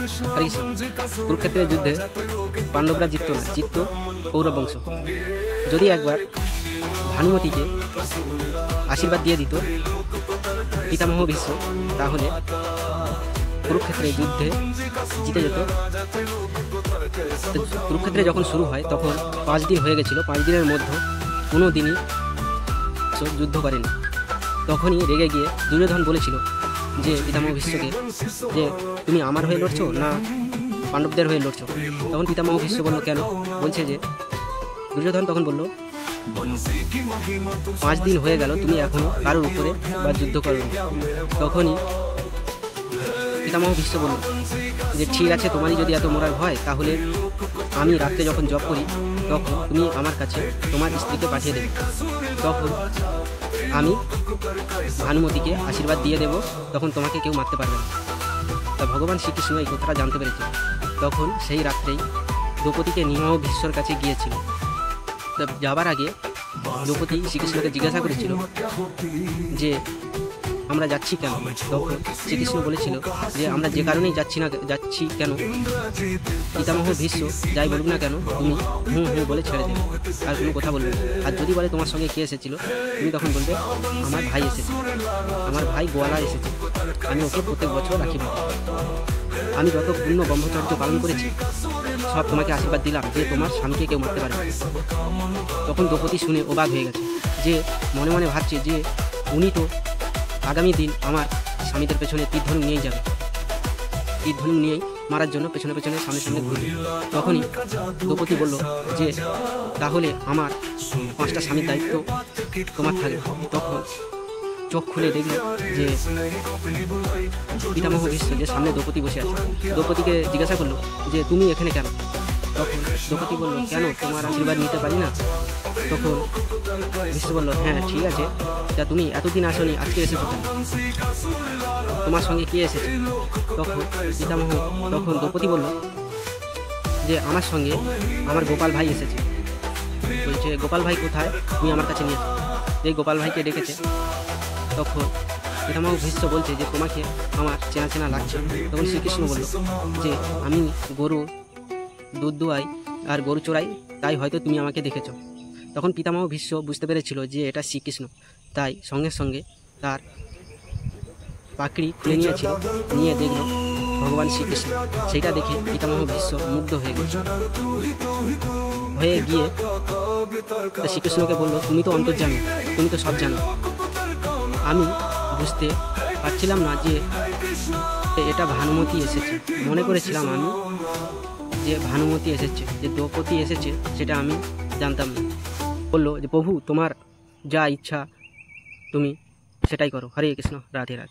হরে কৃষ্ণ। কুরুক্ষেত্রের যুদ্ধে পাণ্ডবরা জিতত না, জিতত কৌরব বংশ। যদি একবার ভানুমতিকে আশীর্বাদ দিয়ে দিত পিতামহ ভীষ্ম, তাহলে কুরুক্ষেত্রের যুদ্ধে জিতে যেত। কুরুক্ষেত্রে যখন শুরু হয় তখন 5 দিন হয়ে গেছিল। 5 দিনের মধ্যে কোনো দিনই যুদ্ধ করেনি। তখনই রেগে গিয়ে দুর্যোধন বলেছিল যে পিতামহ ভীষ্মকে, যে তুমি আমার হয়ে লড়ছো না পাণ্ডবদের হয়ে লড়ছো? তখন পিতামহ ভীষ্ম বলল, কেন? বলছে যে দুর্যোধন তখন বলল, 5 দিন হয়ে গেল, তুমি এখনো কারোর উপরে বা যুদ্ধ করো। তখনই পিতামহ ভীষ্ম বলল যে ঠিক আছে, তোমারই যদি এত মরার ভয়, তাহলে আমি রাত্রে যখন জব করি তখন তুমি আমার কাছে তোমার স্ত্রীকে পাঠিয়ে দেবে। তখন আমি ভানুমতিকে আশীর্বাদ দিয়ে দেব, তখন তোমাকে কেউ মারতে পারবে না। তা ভগবান শ্রীকৃষ্ণ এই কথাটা জানতে পেরেছে। তখন সেই রাত্রেই দ্রৌপদীকে নিয়েও ভীষ্মর কাছে গিয়েছিল। তা যাবার আগে দ্রৌপদী শ্রীকৃষ্ণকে জিজ্ঞাসা করেছিল যে আমরা যাচ্ছি কেন? তখন শ্রীকৃষ্ণ বলেছিল যে আমরা যে কারণেই যাচ্ছি কেন, পিতামহ ভীষ্ম যাই বলুক না কেন, তুমি হুঁ হুঁ বলে ছেড়ে দেবে, আর কোনো কথা বলবে না। আর যদি বলে তোমার সঙ্গে কে এসেছিল, তুমি তখন বলবে আমার ভাই এসেছে, আমার ভাই গোয়ালা এসেছে, আমি ওকে প্রত্যেক বছর রাখি বাঁধি। আমি যত পূর্ণ ব্রহ্মচর্য পালন করেছি সব তোমাকে আশীর্বাদ দিলাম যে তোমার স্বামীকে কেউ মারতে পারবে। তখন দ্রৌপদী শুনে অবাক হয়ে গেছে, যে মনে মনে ভাবছে যে উনি তো আগামী দিন আমার স্বামীদের পেছনে তীর ধনুক নিয়েই যাবে, তীর ধনুক নিয়েই মারার জন্য পেছনে পেছনে সামনে সামনে ঘুরবে। তখনই দ্রৌপদী বলল যে তাহলে আমার 5টা স্বামীর দায়িত্ব তোমার থাকবে। তখন চোখ খুলে দেখল যে পিতামহ ভীষ্ম যে সামনে দ্রৌপদী বসে আছে। দ্রৌপদীকে জিজ্ঞাসা করলো যে তুমি এখানে কেন? তখন দ্রৌপদী বলল, কেন তোমার আশীর্বাদ নিতে পারি না? তখন ভীষ্ম বলল, হ্যাঁ ঠিক আছে, তা তুমি এতদিন আসনি, আজকে এসেছো কেন? তোমার সঙ্গে কে এসেছে? তখন দ্রৌপদী বলল যে আমার সঙ্গে আমার গোপাল ভাই এসেছে। বলছে গোপাল ভাই কোথায়? তুমি আমার কাছে নিয়ে এসো। যে গোপাল ভাইকে ডেকেছে। তখন পিতামহ ভীষ্ম বলছে যে তোমাকে আমার চেনা চেনা লাগছে। তখন শ্রীকৃষ্ণ বলল যে আমি গরু দুধ দোয়াই আর গরু চড়াই, তাই হয়তো তুমি আমাকে দেখেছো। তখন পিতামহ ভীষ্ম বুঝতে পেরেছিল যে এটা শ্রীকৃষ্ণ, তাই সঙ্গে সঙ্গে তার পাকড়ি খুলে নিয়েছিল, নিয়ে দেখল ভগবান শ্রীকৃষ্ণ। সেইটা দেখে পিতামহ ভীষ্ম মুগ্ধ হয়ে গিয়ে শ্রীকৃষ্ণকে বলল, তুমি তো অন্তর্যামী, তুমি তো সব জানো। আমি বুঝতে পারছিলাম না যে এটা ভানুমতি এসেছে, মনে করেছিলাম আমি যে ভানুমতি এসেছে, যে দ্রৌপদী এসেছে সেটা আমি জানতাম না। বললো যে প্রভু তোমার যা ইচ্ছা তুমি সেটাই করো। হরে কৃষ্ণ, রাধে রাধে।